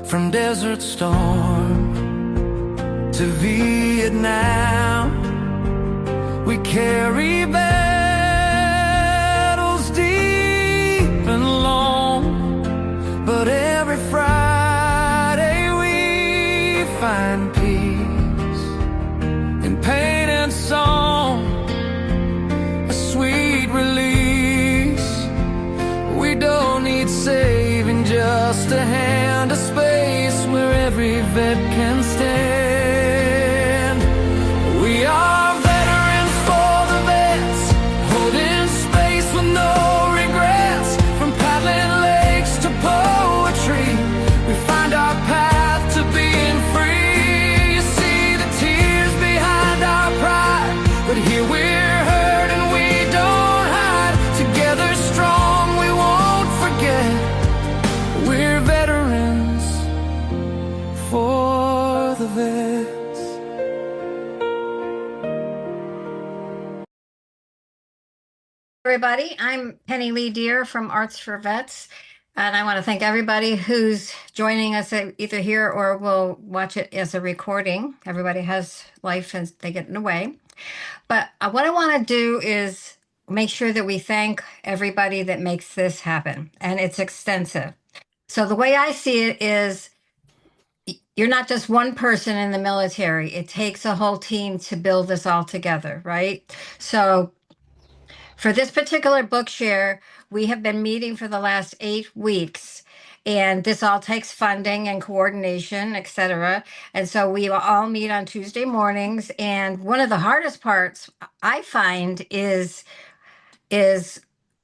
from Desert Storm to Vietnam. We carry battles deep and long, but every Friday we find peace in pain and song, a sweet release. We don't need saving, just a hand, a space where every vet can stand. We are veterans for the vets, holding space with no regrets. From paddling lakes to poetry, we find our path to being free. You see the tears behind our pride, but here we're hurt and we don't hide. Together strong, we won't forget. We're veterans for the vets. Everybody, I'm Penny Lee Deer from Arts4Vets, and I want to thank everybody who's joining us either here or will watch it as a recording. Everybody has life and they get in the way. But what I want to do is make sure that we thank everybody that makes this happen, and it's extensive. So the way I see it is you're not just one person in the military. It takes a whole team to build this all together, right? So for this particular book share, we have been meeting for the last 8 weeks, and this all takes funding and coordination, et cetera. And so we all meet on Tuesday mornings. And one of the hardest parts I find is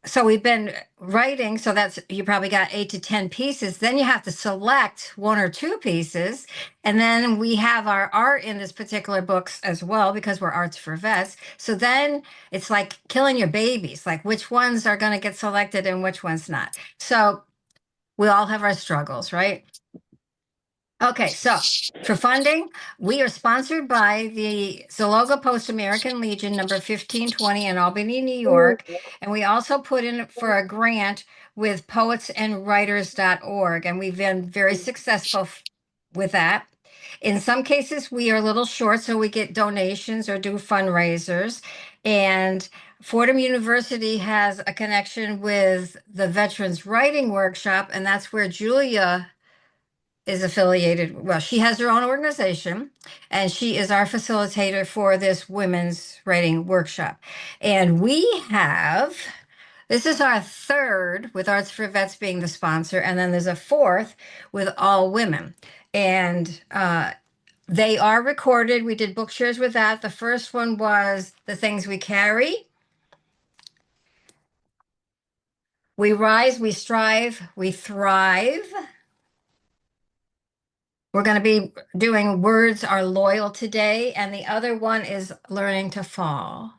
so we've been writing, so that's, you probably got 8 to 10 pieces. Then you have to select 1 or 2 pieces. And then we have our art in this particular books as well, because we're Arts4Vets. So then it's like killing your babies, like which ones are going to get selected and which ones not. So we all have our struggles, right? Okay, so for funding, we are sponsored by the Zaloga Post American Legion number 1520 in Albany, New York. And we also put in for a grant with poetsandwriters.org. And we've been very successful with that. In some cases, we are a little short, so we get donations or do fundraisers. And Fordham University has a connection with the Veterans Writing Workshop, and that's where Julia is affiliated. Well, she has her own organization, and she is our facilitator for this women's writing workshop. And we have, this is our third with Arts4Vets being the sponsor, and then there's a fourth with all women. And they are recorded. We did book shares with that. The first one was The Things We Carry. We rise, we strive, we thrive. We're going to be doing Words Are Loyal today, and the other one is Learning to Fall.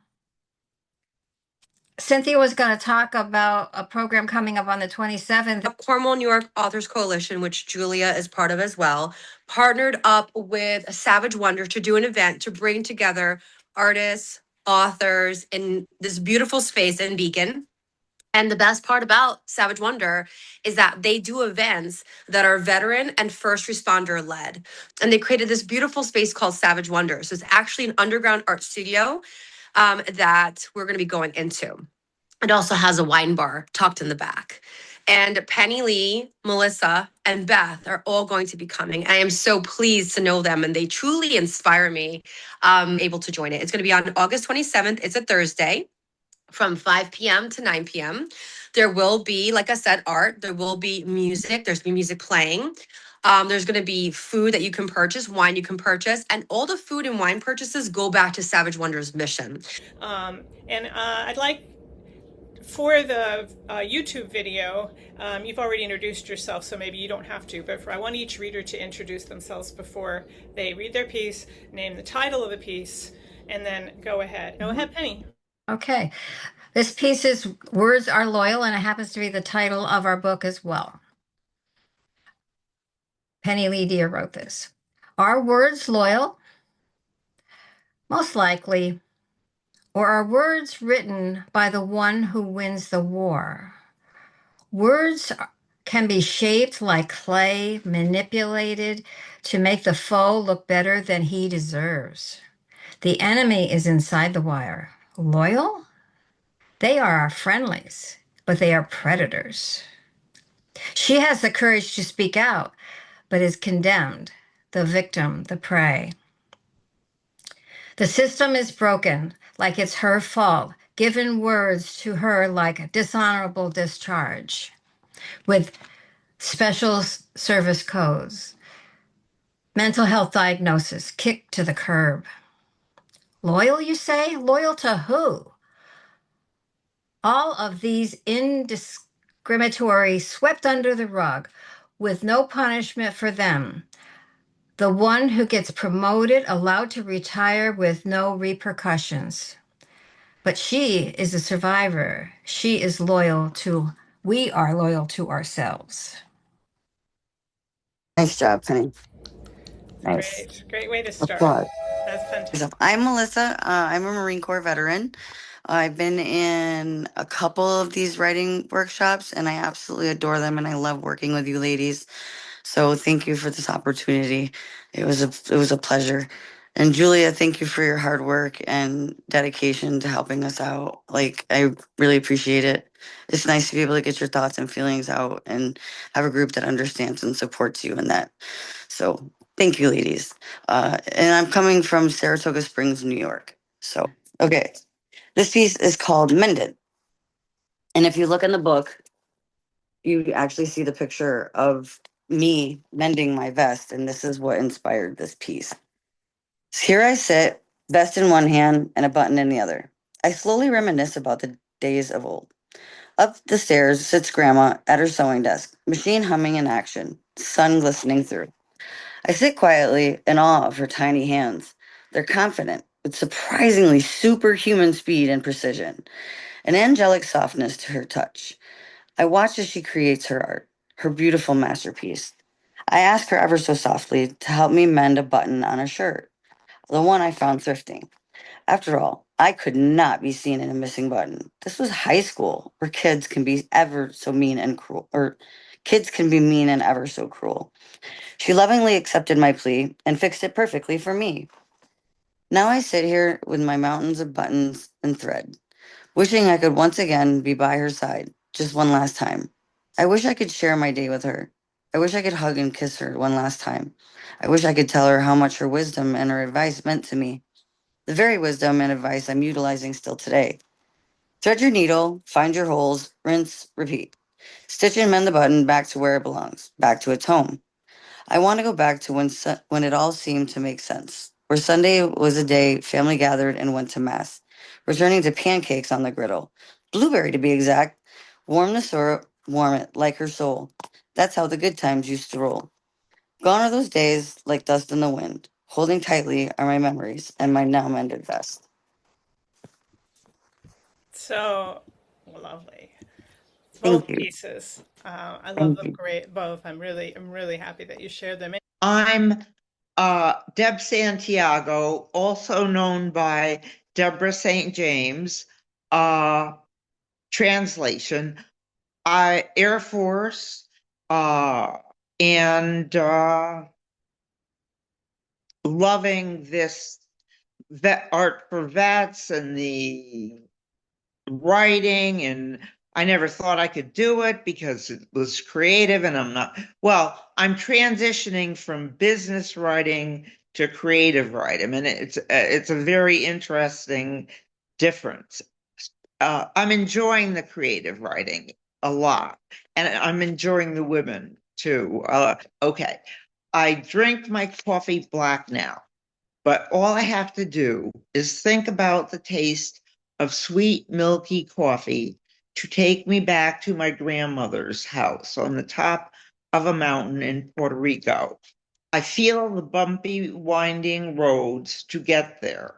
Cynthia was going to talk about a program coming up on the 27th. The Cornwall, New York Authors Coalition, which Julia is part of as well, partnered up with Savage Wonder to do an event to bring together artists, authors in this beautiful space in Beacon. And the best part about Savage Wonder is that they do events that are veteran and first responder led. And they created this beautiful space called Savage Wonder. So it's actually an underground art studio that we're going to be going into. It also has a wine bar tucked in the back. And Penny Lee, Melissa, and Beth are all going to be coming. I am so pleased to know them, and they truly inspire me able to join it. It's going to be on August 27th. It's a Thursday, from 5 p.m. to 9 p.m. There will be, like I said, art. There will be music. There's going to be music playing. There's going to be food that you can purchase, wine you can purchase, and all the food and wine purchases go back to Savage Wonder's mission. I'd like, for the YouTube video, you've already introduced yourself, so maybe you don't have to, but I want each reader to introduce themselves before they read their piece, name the title of the piece, and then go ahead. Go ahead, Penny. Okay. This piece is Words Are Loyal, and it happens to be the title of our book as well. Penny Lee Deer wrote this. Are words loyal? Most likely. Or are words written by the one who wins the war? Words can be shaped like clay, manipulated to make the foe look better than he deserves. The enemy is inside the wire. Loyal? They are our friendlies, but they are predators. She has the courage to speak out, but is condemned, the victim, the prey. The system is broken, like it's her fault, given words to her like dishonorable discharge, with special service codes, mental health diagnosis kicked to the curb. Loyal, you say? Loyal to who? All of these indiscriminatory swept under the rug with no punishment for them. The one who gets promoted, allowed to retire with no repercussions. But she is a survivor. She is loyal to, we are loyal to ourselves. Nice job, Penny. Nice. Great way to start. Applause. That's fantastic. I'm Melissa. I'm a Marine Corps veteran. I've been in a couple of these writing workshops and I absolutely adore them and I love working with you ladies. So thank you for this opportunity. It was a pleasure. And Julia, thank you for your hard work and dedication to helping us out. Like, I really appreciate it. It's nice to be able to get your thoughts and feelings out and have a group that understands and supports you in that. So thank you, ladies. And I'm coming from Saratoga Springs, New York. So, okay. This piece is called Mended. And if you look in the book, you actually see the picture of me mending my vest, and this is what inspired this piece. So here I sit, vest in one hand and a button in the other. I slowly reminisce about the days of old. Up the stairs sits Grandma at her sewing desk, machine humming in action, sun glistening through. I sit quietly in awe of her tiny hands. They're confident, with surprisingly superhuman speed and precision, an angelic softness to her touch. I watch as she creates her art, her beautiful masterpiece. I ask her ever so softly to help me mend a button on a shirt, the one I found thrifting. After all, I could not be seen in a missing button. This was high school, where kids can be ever so mean and cruel, or kids can be mean and ever so cruel. She lovingly accepted my plea and fixed it perfectly for me. Now I sit here with my mountains of buttons and thread, wishing I could once again be by her side, just one last time. I wish I could share my day with her. I wish I could hug and kiss her one last time. I wish I could tell her how much her wisdom and her advice meant to me. The very wisdom and advice I'm utilizing still today. Thread your needle, find your holes, rinse, repeat. Stitch and mend the button back to where it belongs, back to its home. I want to go back to when it all seemed to make sense, where Sunday was a day family gathered and went to mass, returning to pancakes on the griddle, blueberry to be exact, warm the syrup, warm it like her soul. That's how the good times used to roll. Gone are those days like dust in the wind. Holding tightly are my memories and my now mended vest. So lovely. Thank Both you. pieces. I love Thank them you. great. Both. I'm really happy that you shared them. I'm Deb Santiago, also known by Deborah St. James. Translation. Air Force and loving this art for vets and the writing, and I never thought I could do it because it was creative and I'm transitioning from business writing to creative writing, and it's a very interesting difference. I'm enjoying the creative writing a lot, and I'm enjoying the women too. Okay, I drink my coffee black now, but all I have to do is think about the taste of sweet, milky coffee to take me back to my grandmother's house on the top of a mountain in Puerto Rico. I feel the bumpy, winding roads to get there.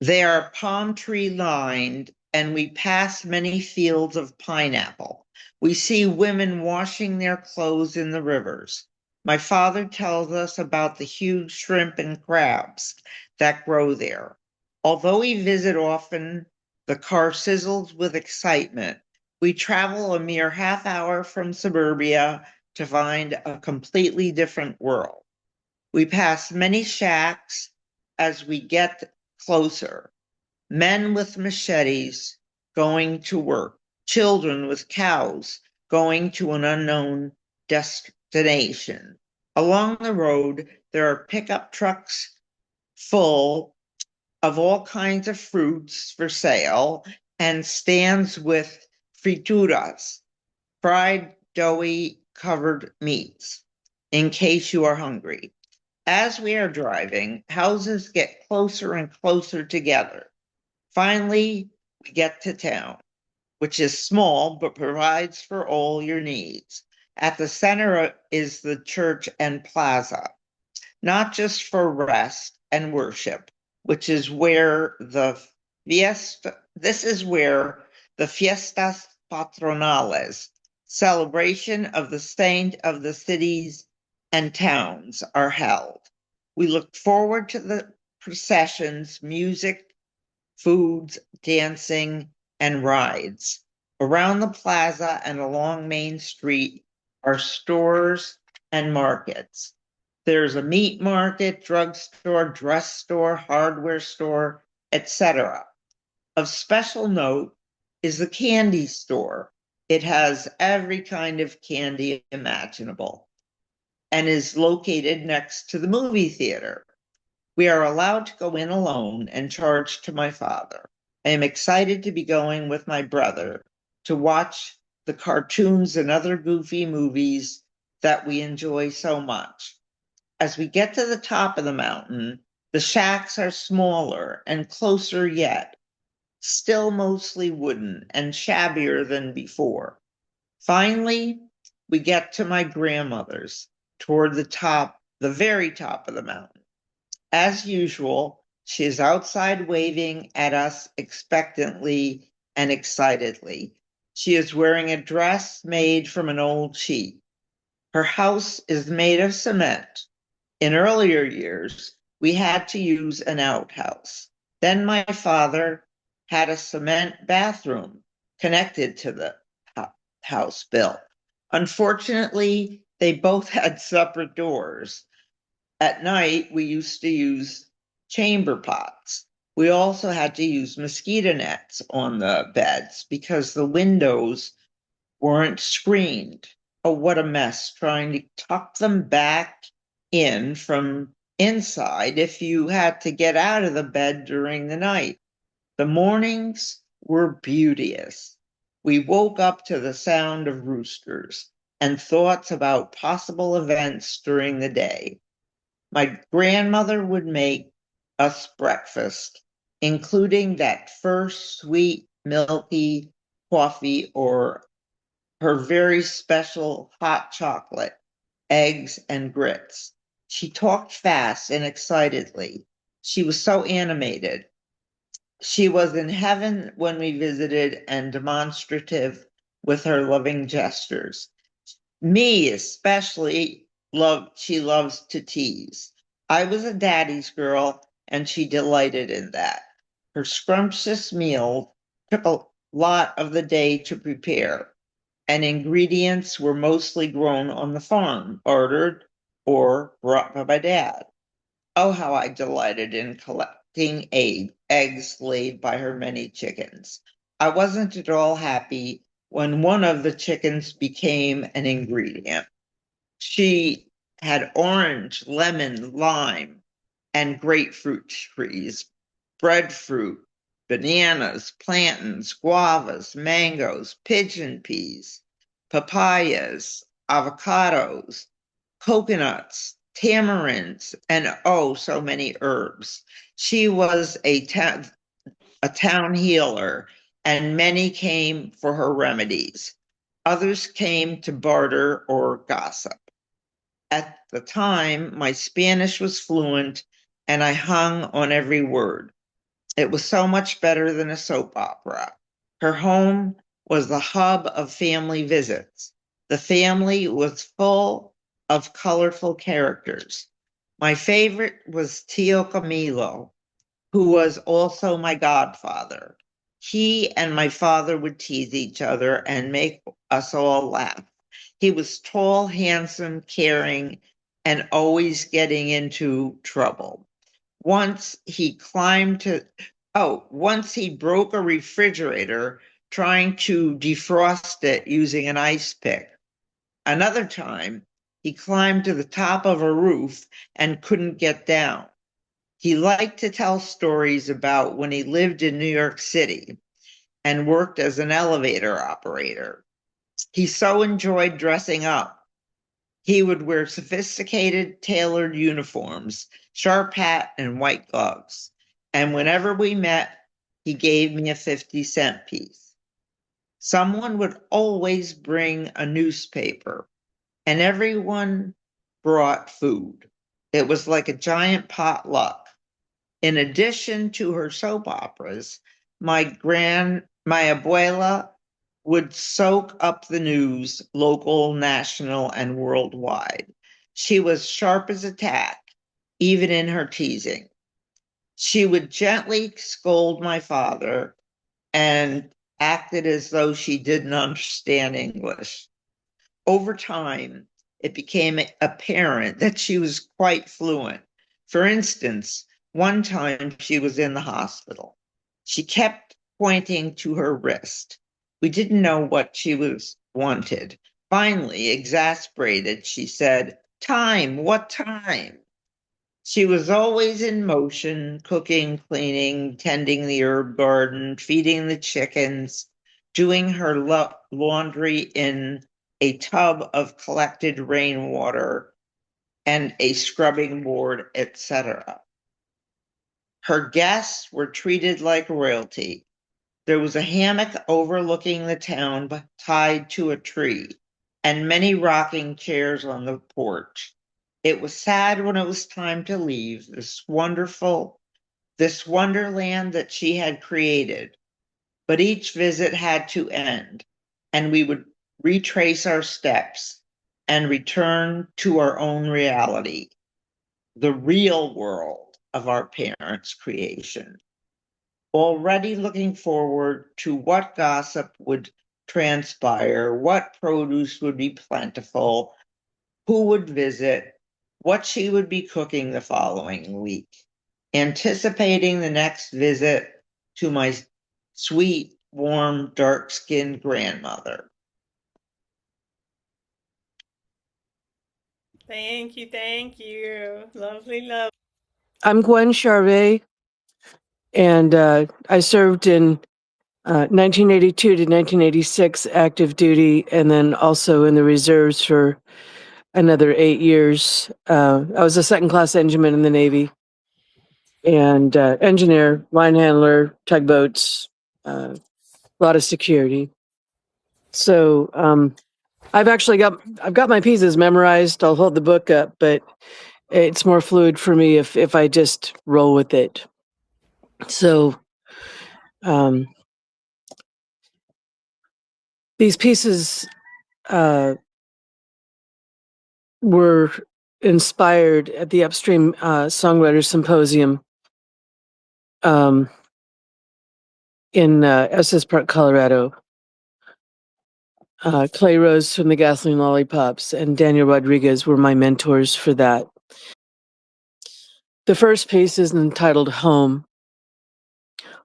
They are palm tree lined, and we pass many fields of pineapple. We see women washing their clothes in the rivers. My father tells us about the huge shrimp and crabs that grow there. Although we visit often, the car sizzles with excitement We travel a mere half hour from suburbia to find a completely different world. We pass many shacks as we get closer. Men with machetes going to work, children with cows going to an unknown destination. Along the road, there are pickup trucks full of all kinds of fruits for sale and stands with frituras, fried doughy covered meats, in case you are hungry. As we are driving, houses get closer and closer together. Finally, we get to town, which is small but provides for all your needs. At the center is the church and plaza, not just for rest and worship, which is where this is where the fiestas patronales, celebration of the saint of the cities and towns, are held. We look forward to the processions, music, foods, dancing, and rides. Around the plaza and along Main Street are stores and markets. There's a meat market, drugstore, dress store, hardware store, etc. Of special note is the candy store. It has every kind of candy imaginable and is located next to the movie theater. We are allowed to go in alone and charge to my father. I am excited to be going with my brother to watch the cartoons and other goofy movies that we enjoy so much. As we get to the top of the mountain, the shacks are smaller and closer yet, still mostly wooden and shabbier than before. Finally, we get to my grandmother's toward the very top of the mountain. As usual, she is outside waving at us expectantly and excitedly. She is wearing a dress made from an old sheet. Her house is made of cement. In earlier years, we had to use an outhouse. Then my father had a cement bathroom connected to the house built. Unfortunately, they both had separate doors. At night, we used to use chamber pots. We also had to use mosquito nets on the beds because the windows weren't screened. Oh, what a mess trying to tuck them back in from inside if you had to get out of the bed during the night. The mornings were beauteous. We woke up to the sound of roosters and thoughts about possible events during the day. My grandmother would make us breakfast, including that first sweet, milky coffee or her very special hot chocolate, eggs, and grits. She talked fast and excitedly. She was so animated. She was in heaven when we visited and demonstrative with her loving gestures. Me especially she loves to tease. I was a daddy's girl and she delighted in that. Her scrumptious meal took a lot of the day to prepare, and ingredients were mostly grown on the farm, ordered or brought by my dad. Oh, how I delighted in collecting eggs laid by her many chickens. I wasn't at all happy when one of the chickens became an ingredient. She had orange, lemon, lime, and grapefruit trees, breadfruit, bananas, plantains, guavas, mangoes, pigeon peas, papayas, avocados, coconuts, tamarinds, and oh, so many herbs. She was a town healer, and many came for her remedies. Others came to barter or gossip. At the time, my Spanish was fluent, and I hung on every word. It was so much better than a soap opera. Her home was the hub of family visits. The family was full of colorful characters. My favorite was Tio Camilo, who was also my godfather. He and my father would tease each other and make us all laugh. He was tall, handsome, caring, and always getting into trouble. Once he once he broke a refrigerator trying to defrost it using an ice pick. Another time, he climbed to the top of a roof and couldn't get down. He liked to tell stories about when he lived in New York City and worked as an elevator operator. He so enjoyed dressing up. He would wear sophisticated tailored uniforms, sharp hat, and white gloves. And whenever we met, he gave me a 50-cent piece. Someone would always bring a newspaper, and everyone brought food. It was like a giant potluck. In addition to her soap operas, my abuela would soak up the news, local, national, and worldwide. She was sharp as a tack, even in her teasing. She would gently scold my father and acted as though she didn't understand English. Over time, it became apparent that she was quite fluent. For instance, one time she was in the hospital. She kept pointing to her wrist. We didn't know what she was wanted. Finally, exasperated, she said, "Time, what time?" She was always in motion, cooking, cleaning, tending the herb garden, feeding the chickens, doing her laundry in a tub of collected rainwater and a scrubbing board, etc. Her guests were treated like royalty. There was a hammock overlooking the town tied to a tree, and many rocking chairs on the porch. It was sad when it was time to leave this wonderland that she had created. But each visit had to end, and we would retrace our steps and return to our own reality, the real world of our parents' creation. Already looking forward to what gossip would transpire, what produce would be plentiful, who would visit, what she would be cooking the following week, anticipating the next visit to my sweet, warm, dark skinned grandmother. Thank you, thank you. Lovely, lovely. I'm Gwen Charvet, and I served in 1982 to 1986 active duty, and then also in the reserves for another 8 years. I was a second-class engineman in the Navy, and engineer, line handler, tugboats, a lot of security. So I've got my pieces memorized. I'll hold the book up, but it's more fluid for me if I just roll with it. So these pieces were inspired at the Upstream Songwriters Symposium in Estes Park, Colorado. Clay Rose from the Gasoline Lollipops and Daniel Rodriguez were my mentors for that. The first piece is entitled Home.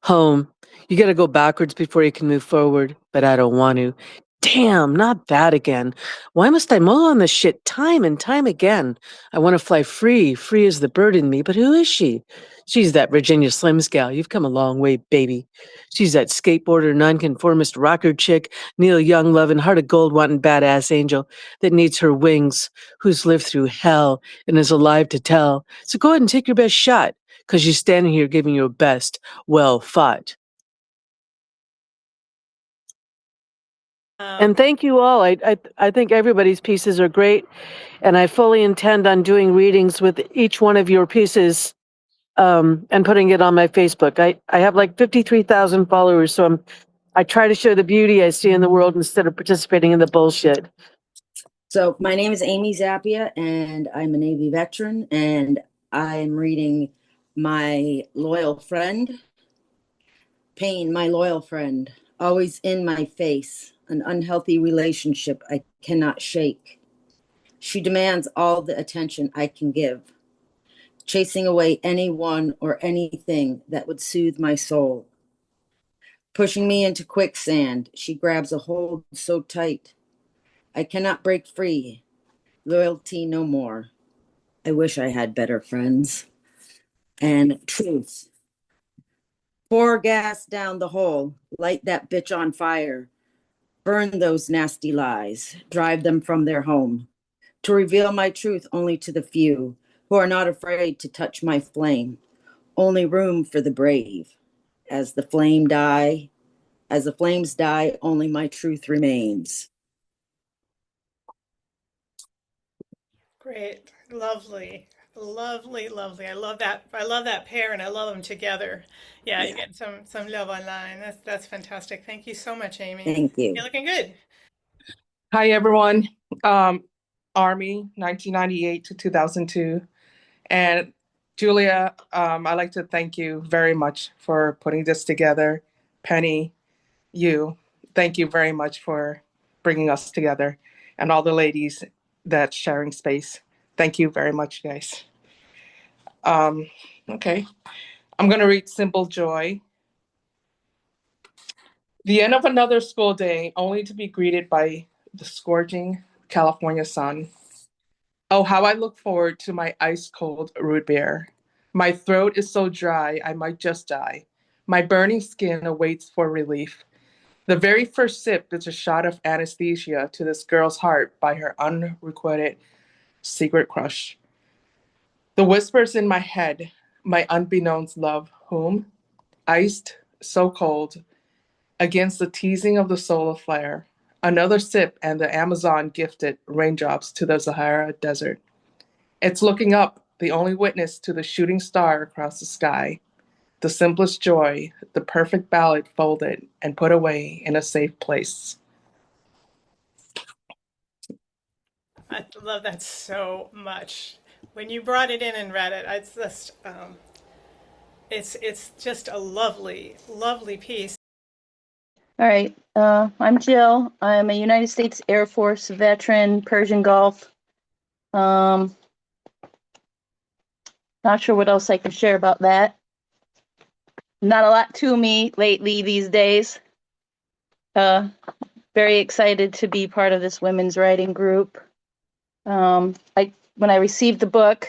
Home. You got to go backwards before you can move forward, but I don't want to. Damn, not that again. Why must I mull on this shit time and time again? I want to fly free, free as the bird in me, but who is she? She's that Virginia Slims gal. You've come a long way, baby. She's that skateboarder, nonconformist rocker chick, Neil Young loving, heart of gold wanting badass angel that needs her wings, who's lived through hell and is alive to tell. So go ahead and take your best shot, because she's standing here giving you a best. Well fought. And thank you all. I think everybody's pieces are great, and I fully intend on doing readings with each one of your pieces, and putting it on my Facebook. I have like 53,000 followers, so I try to show the beauty I see in the world instead of participating in the bullshit. So my name is Amy Zappia, and I'm a Navy veteran, and I'm reading My Loyal Friend Pain, my loyal friend, always in my face, an unhealthy relationship I cannot shake. She demands all the attention I can give, chasing away anyone or anything that would soothe my soul. Pushing me into quicksand, she grabs a hold so tight. I cannot break free. Loyalty no more. I wish I had better friends. And truth. Pour gas down the hole. Light that bitch on fire. Burn those nasty lies. Drive them from their home. To reveal my truth only to the few who are not afraid to touch my flame. Only room for the brave. As the flames die, only my truth remains. Great. Lovely. Lovely, lovely. I love that. I love that pair and I love them together. Yeah, you get some love online. That's fantastic. Thank you so much, Amy. Thank you. You're looking good. Hi, everyone. Army, 1998 to 2002. And Julia, I'd like to thank you very much for putting this together. Penny, thank you very much for bringing us together. And all the ladies that's sharing space. Thank you very much, guys. Okay, I'm going to read Simple Joy. The end of another school day, only to be greeted by the scorching California sun. Oh, how I look forward to my ice-cold root beer. My throat is so dry, I might just die. My burning skin awaits for relief. The very first sip is a shot of anesthesia to this girl's heart by her unrequited secret crush. The whispers in my head, my unbeknownst love, whom? Iced, so cold, against the teasing of the solar flare. Another sip and the Amazon gifted raindrops to the Sahara Desert. It's looking up, the only witness to the shooting star across the sky. The simplest joy, the perfect ballad folded and put away in a safe place. I love that so much. When you brought it in and read it, it's just a lovely, lovely piece. All right. I'm Jill. I'm a United States Air Force veteran, Persian Gulf. Not sure what else I can share about that. Not a lot to me lately these days. Very excited to be part of this women's writing group. When I received the book,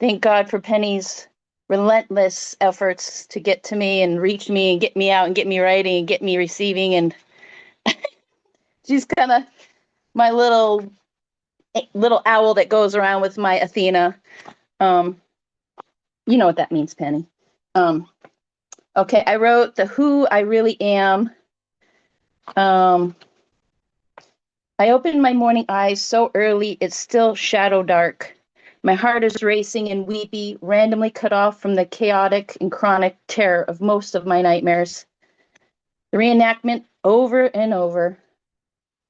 thank God for Penny's relentless efforts to get to me and reach me and get me out and get me writing and get me receiving. And she's kind of my little owl that goes around with my Athena. You know what that means, Penny. Okay, I wrote the Who I Really Am. I opened my morning eyes so early, it's still shadow dark. My heart is racing and weepy, randomly cut off from the chaotic and chronic terror of most of my nightmares. The reenactment over and over.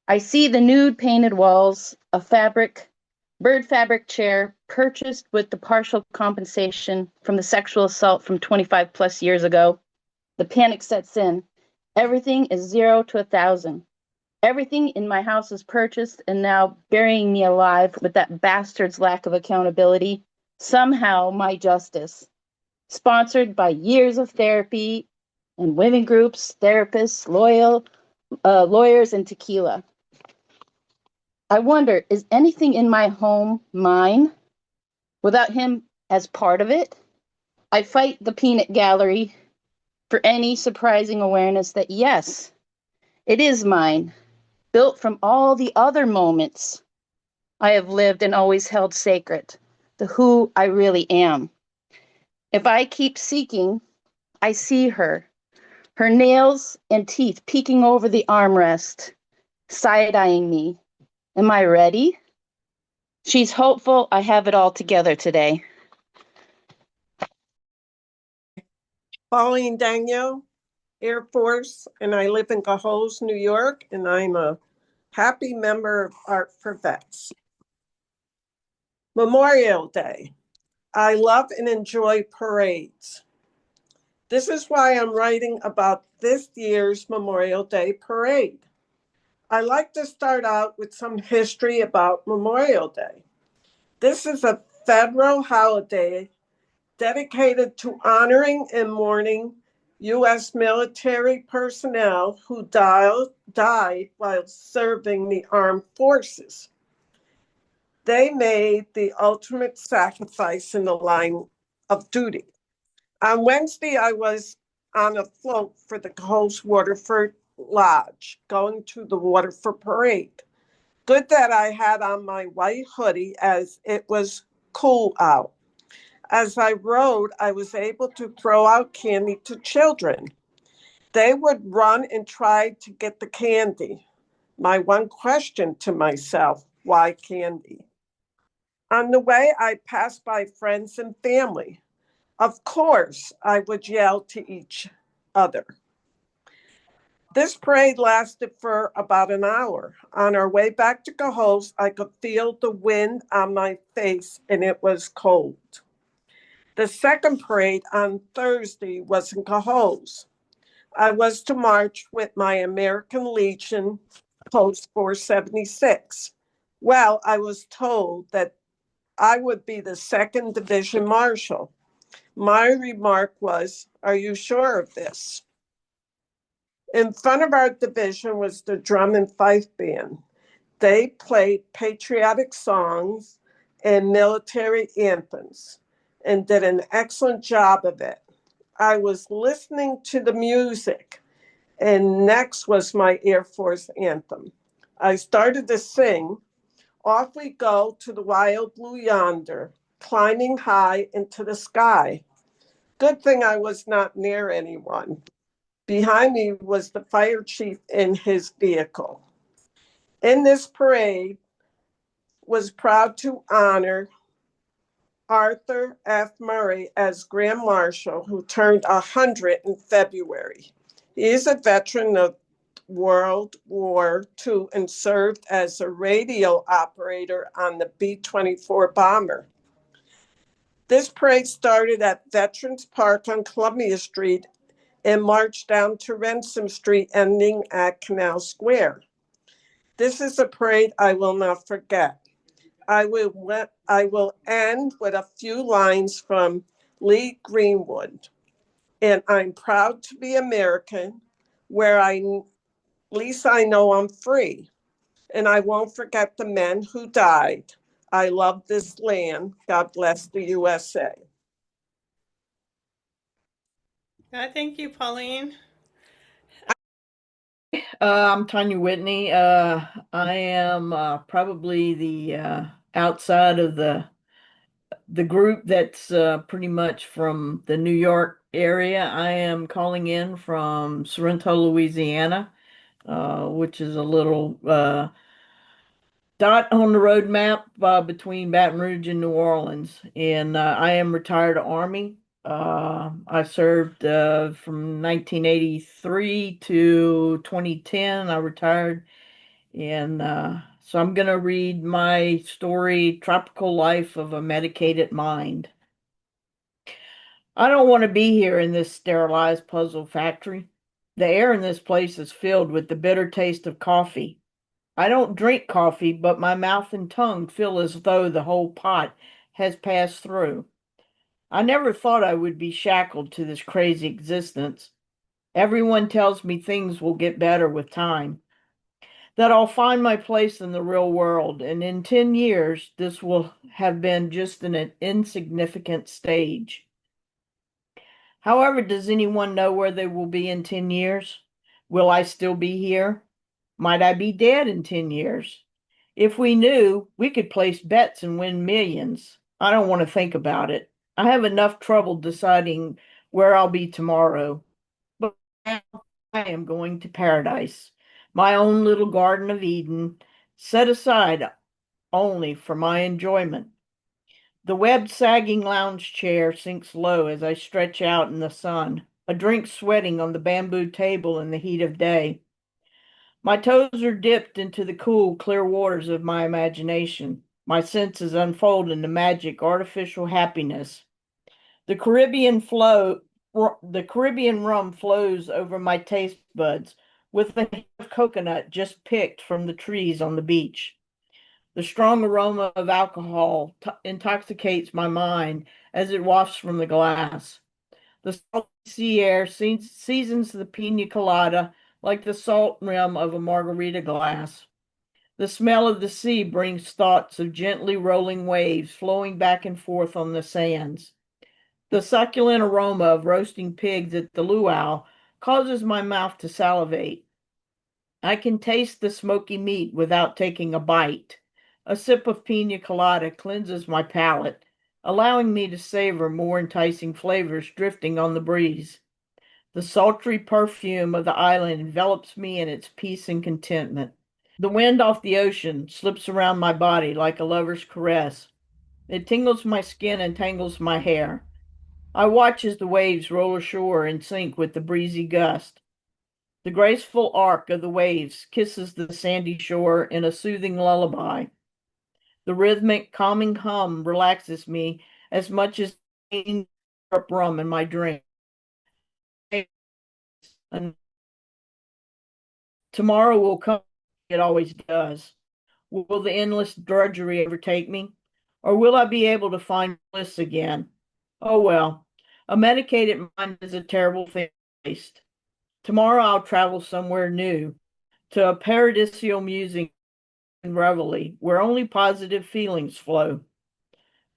I see the nude painted walls, a bird fabric chair purchased with the partial compensation from the sexual assault from 25 plus years ago. The panic sets in. Everything is 0 to 1,000. Everything in my house is purchased and now burying me alive with that bastard's lack of accountability. Somehow my justice. Sponsored by years of therapy and women groups, therapists, lawyers, and tequila. I wonder, is anything in my home mine without him as part of it? I fight the peanut gallery for any surprising awareness that yes, it is mine, built from all the other moments I have lived and always held sacred, the who I really am. If I keep seeking, I see her, her nails and teeth peeking over the armrest, side-eyeing me. Am I ready? She's hopeful I have it all together today. Pauline Daniel, Air Force, and I live in Cohoes, New York, and I'm a happy member of Art4Vets. Memorial Day. I love and enjoy parades. This is why I'm writing about this year's Memorial Day parade. I like to start out with some history about Memorial Day. This is a federal holiday dedicated to honoring and mourning U.S. military personnel who died while serving the armed forces. They made the ultimate sacrifice in the line of duty. On Wednesday, I was on a float for the Coast Waterford Lodge, going to the Waterford Parade. Good that I had on my white hoodie as it was cool out. As I rode, I was able to throw out candy to children. They would run and try to get the candy. My one question to myself, why candy? On the way, I passed by friends and family. Of course, I would yell to each other. This parade lasted for about an hour. On our way back to Cohoes, I could feel the wind on my face and it was cold. The second parade on Thursday was in Cohoes. I was to march with my American Legion Post 476. Well, I was told that I would be the second division marshal. My remark was, "Are you sure of this?" In front of our division was the drum and fife band. They played patriotic songs and military anthems and did an excellent job of it. I was listening to the music, and next was my Air Force anthem. I started to sing, "Off we go to the wild blue yonder, climbing high into the sky." Good thing I was not near anyone. Behind me was the fire chief in his vehicle. In this parade was proud to honor Arthur F. Murray as Grand Marshal, who turned 100 in February. He is a veteran of World War II and served as a radio operator on the B-24 bomber. This parade started at Veterans Park on Columbia Street and marched down to Ransom Street, ending at Canal Square. This is a parade I will not forget. I will end with a few lines from Lee Greenwood. And I'm proud to be American, where at least I know I'm free. And I won't forget the men who died. I love this land. God bless the USA. Thank you, Pauline. I'm Tanya Whitney. I am probably the outside of the group that's pretty much from the New York area. I am calling in from Sorrento, Louisiana, which is a little dot on the road map between Baton Rouge and New Orleans. And I am retired Army. I served from 1983 to 2010. I retired. And so I'm going to read my story, Tropical Life of a Medicated Mind. I don't want to be here in this sterilized puzzle factory. The air in this place is filled with the bitter taste of coffee. I don't drink coffee, but my mouth and tongue feel as though the whole pot has passed through. I never thought I would be shackled to this crazy existence. Everyone tells me things will get better with time, that I'll find my place in the real world, and in 10 years, this will have been just an insignificant stage. However, does anyone know where they will be in 10 years? Will I still be here? Might I be dead in 10 years? If we knew, we could place bets and win millions. I don't want to think about it. I have enough trouble deciding where I'll be tomorrow. But now I am going to paradise, my own little Garden of Eden, set aside only for my enjoyment. The webbed, sagging lounge chair sinks low as I stretch out in the sun, a drink sweating on the bamboo table in the heat of day. My toes are dipped into the cool, clear waters of my imagination. My senses unfold into magic, artificial happiness. The Caribbean flow the Caribbean rum flows over my taste buds with the hint of coconut just picked from the trees on the beach. The strong aroma of alcohol intoxicates my mind as it wafts from the glass. The salty sea air seasons the pina colada like the salt rim of a margarita glass. The smell of the sea brings thoughts of gently rolling waves flowing back and forth on the sands. The succulent aroma of roasting pigs at the luau causes my mouth to salivate. I can taste the smoky meat without taking a bite. A sip of pina colada cleanses my palate, allowing me to savor more enticing flavors drifting on the breeze. The sultry perfume of the island envelops me in its peace and contentment. The wind off the ocean slips around my body like a lover's caress. It tingles my skin and tangles my hair. I watch as the waves roll ashore in sync with the breezy gust. The graceful arc of the waves kisses the sandy shore in a soothing lullaby. The rhythmic, calming hum relaxes me as much as rum in my drink. And tomorrow will come, it always does. Will the endless drudgery overtake me? Or will I be able to find bliss again? Oh well, a medicated mind is a terrible thing to waste. Tomorrow I'll travel somewhere new, to a paradisial musing and reveille where only positive feelings flow.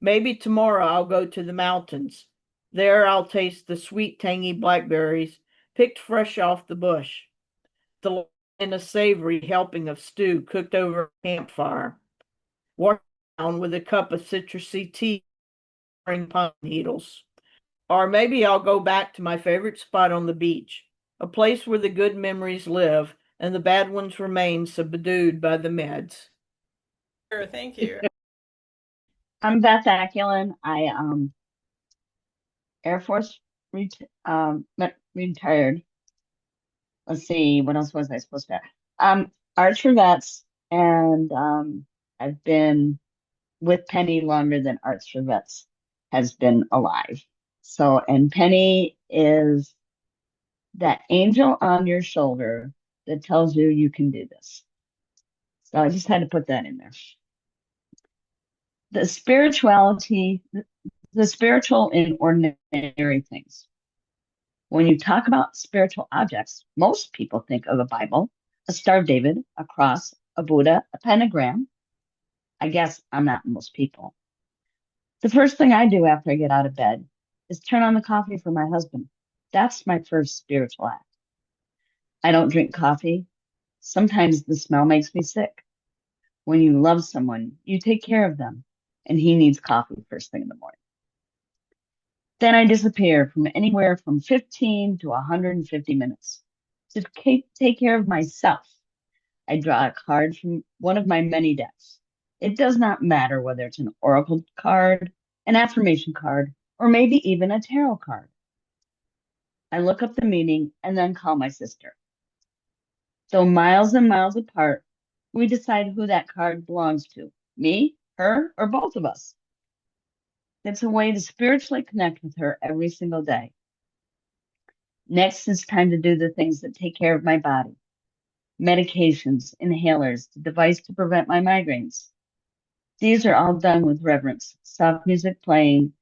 Maybe tomorrow I'll go to the mountains. There I'll taste the sweet, tangy blackberries picked fresh off the bush, the in a savory helping of stew cooked over a campfire, wash down with a cup of citrusy tea, pine needles. Or maybe I'll go back to my favorite spot on the beach, a place where the good memories live and the bad ones remain subdued by the meds. Sure, thank you. I'm Beth Aculin. I Air Force retired. Let's see, what else was I supposed to? Arts4Vets, and I've been with Penny longer than Arts4Vets has been alive. So, and Penny is that angel on your shoulder that tells you you can do this. So I just had to put that in there. The spirituality, the spiritual in ordinary things. When you talk about spiritual objects, most people think of a Bible, a Star of David, a cross, a Buddha, a pentagram. I guess I'm not most people. The first thing I do after I get out of bed is turn on the coffee for my husband. That's my first spiritual act. I don't drink coffee. Sometimes the smell makes me sick. When you love someone, you take care of them, and he needs coffee first thing in the morning. Then I disappear from anywhere from 15 to 150 minutes to take care of myself. I draw a card from one of my many decks. It does not matter whether it's an oracle card, an affirmation card, or maybe even a tarot card. I look up the meaning and then call my sister. Though miles and miles apart, we decide who that card belongs to, me, her, or both of us. It's a way to spiritually connect with her every single day. Next, it's time to do the things that take care of my body. Medications, inhalers, the device to prevent my migraines. These are all done with reverence, soft music playing,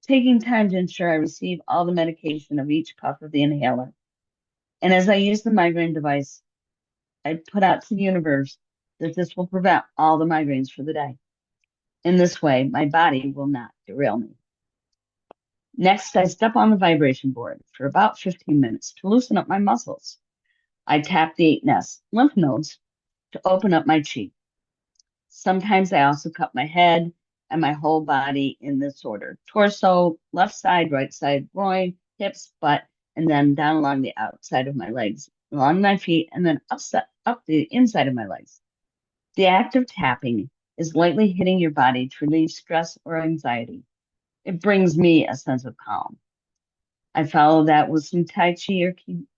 taking time to ensure I receive all the medication of each puff of the inhaler. And as I use the migraine device, I put out to the universe that this will prevent all the migraines for the day. In this way, my body will not derail me. Next, I step on the vibration board for about 15 minutes to loosen up my muscles. I tap the 8 lymph nodes to open up my chi. Sometimes I also cup my head and my whole body in this order: torso, left side, right side, groin, hips, butt, and then down along the outside of my legs, along my feet, and then up the inside of my legs. The act of tapping is lightly hitting your body to relieve stress or anxiety. It brings me a sense of calm. I follow that with some Tai Chi or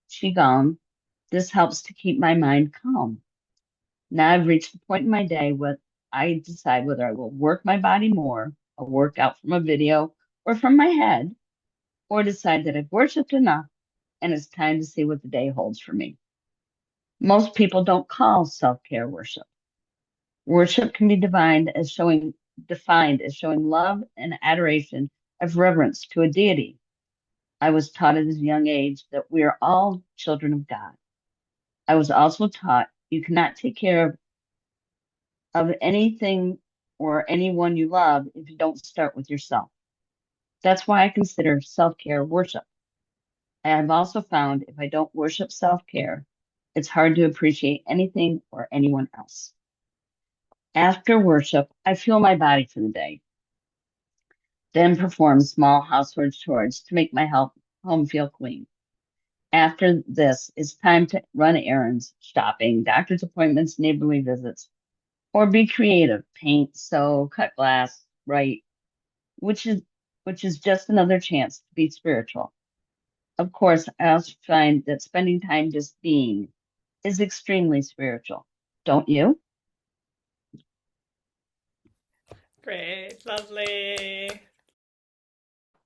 Qigong. This helps to keep my mind calm. Now I've reached the point in my day where I decide whether I will work my body more, a workout from a video, or from my head, or decide that I've worshiped enough and it's time to see what the day holds for me. Most people don't call self-care worship. Worship can be defined as showing love and adoration of reverence to a deity. I was taught at a young age that we are all children of God. I was also taught you cannot take care of anything or anyone you love if you don't start with yourself. That's why I consider self-care worship. I have also found if I don't worship self-care, it's hard to appreciate anything or anyone else. After worship, I fuel my body for the day, then perform small household chores to make my home feel clean. After this, it's time to run errands, shopping, doctor's appointments, neighborly visits, or be creative, paint, sew, cut glass, write, which is just another chance to be spiritual. Of course, I also find that spending time just being is extremely spiritual. Don't you? Great, lovely.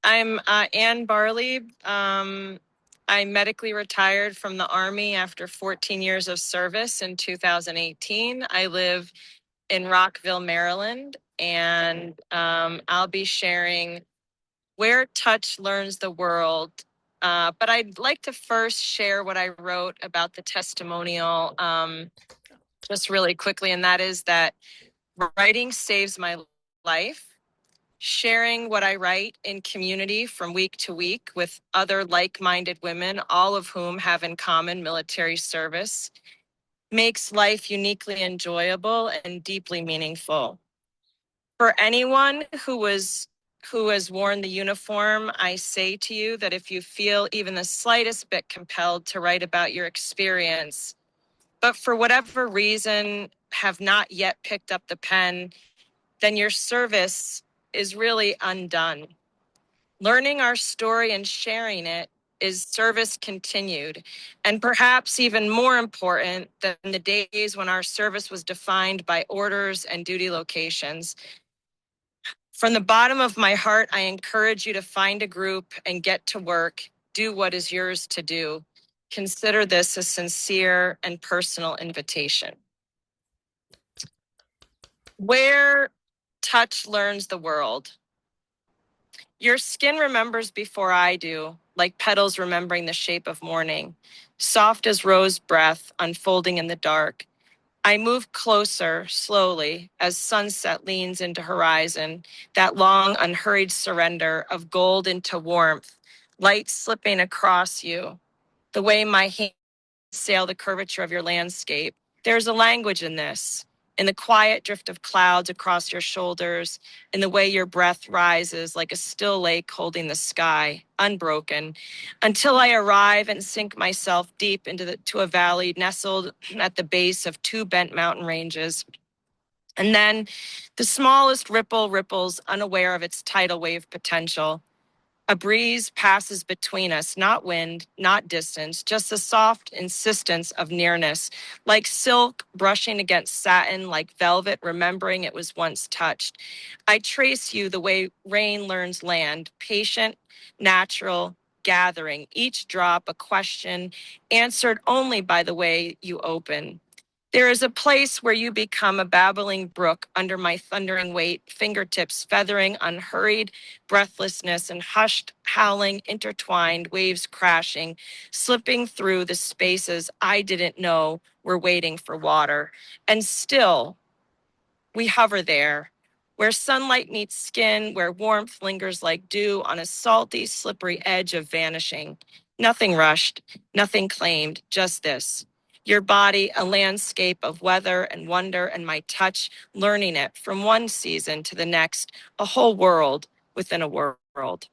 I'm Ann Barley. I medically retired from the Army after 14 years of service in 2018. I live in Rockville, Maryland, and I'll be sharing Where Touch Learns the World. But I'd like to first share what I wrote about the testimonial just really quickly, and that is that writing saves my life. Sharing what I write in community from week to week with other like-minded women, all of whom have in common military service, makes life uniquely enjoyable and deeply meaningful. For anyone who has worn the uniform, I say to you that if you feel even the slightest bit compelled to write about your experience, but for whatever reason have not yet picked up the pen, then your service is really undone. Learning our story and sharing it is service continued, and perhaps even more important than the days when our service was defined by orders and duty locations. From the bottom of my heart, I encourage you to find a group and get to work. Do what is yours to do. Consider this a sincere and personal invitation. Where touch learns the world. Your skin remembers before I do, like petals remembering the shape of morning, soft as rose breath unfolding in the dark. I move closer, slowly, as sunset leans into horizon, that long, unhurried surrender of gold into warmth, light slipping across you, the way my hands sail the curvature of your landscape. There's a language in this, in the quiet drift of clouds across your shoulders, in the way your breath rises like a still lake holding the sky, unbroken, until I arrive and sink myself deep to a valley nestled at the base of two bent mountain ranges. And then the smallest ripple ripples, unaware of its tidal wave potential. A breeze passes between us, not wind, not distance, just the soft insistence of nearness, like silk brushing against satin, like velvet remembering it was once touched. I trace you the way rain learns land, patient, natural, gathering, each drop a question, answered only by the way you open. There is a place where you become a babbling brook under my thundering weight, fingertips feathering unhurried breathlessness and hushed, howling, intertwined, waves crashing, slipping through the spaces I didn't know were waiting for water. And still, we hover there, where sunlight meets skin, where warmth lingers like dew on a salty, slippery edge of vanishing. Nothing rushed, nothing claimed, just this. Your body, a landscape of weather and wonder, and my touch, learning it from one season to the next, a whole world within a world.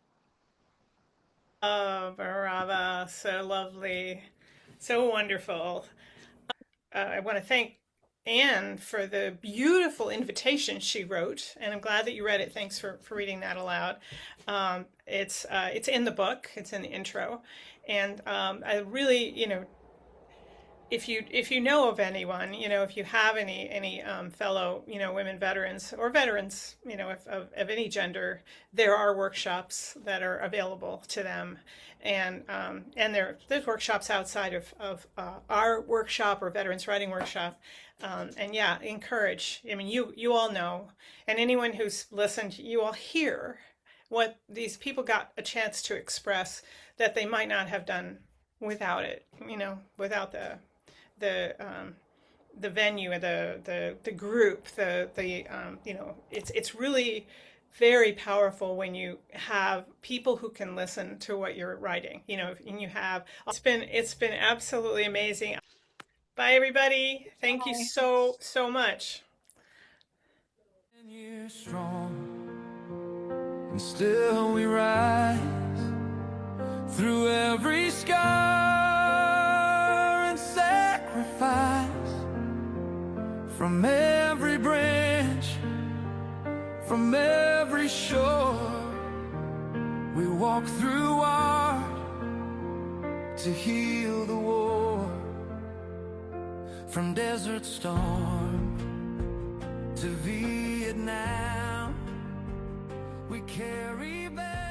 Oh, Barava, so lovely, so wonderful. I want to thank Anne for the beautiful invitation she wrote, and I'm glad that you read it. Thanks for reading that aloud. It's in the book. It's in the intro, and I really, if you know of anyone, if you have any fellow, women veterans or veterans, of any gender, there are workshops that are available to them, and there's workshops outside of our workshop or Veterans Writing Workshop, and yeah, encourage. I mean, you all know, and anyone who's listened, you all hear what these people got a chance to express that they might not have done without it, without the venue, the group, it's really very powerful when you have people who can listen to what you're writing, and you have, it's been absolutely amazing. Bye everybody. Thank you so much. Years strong, and still we rise through every scar and sacrifice. From every branch, from every shore, we walk through art to heal the war. From Desert Storm to Vietnam, we carry back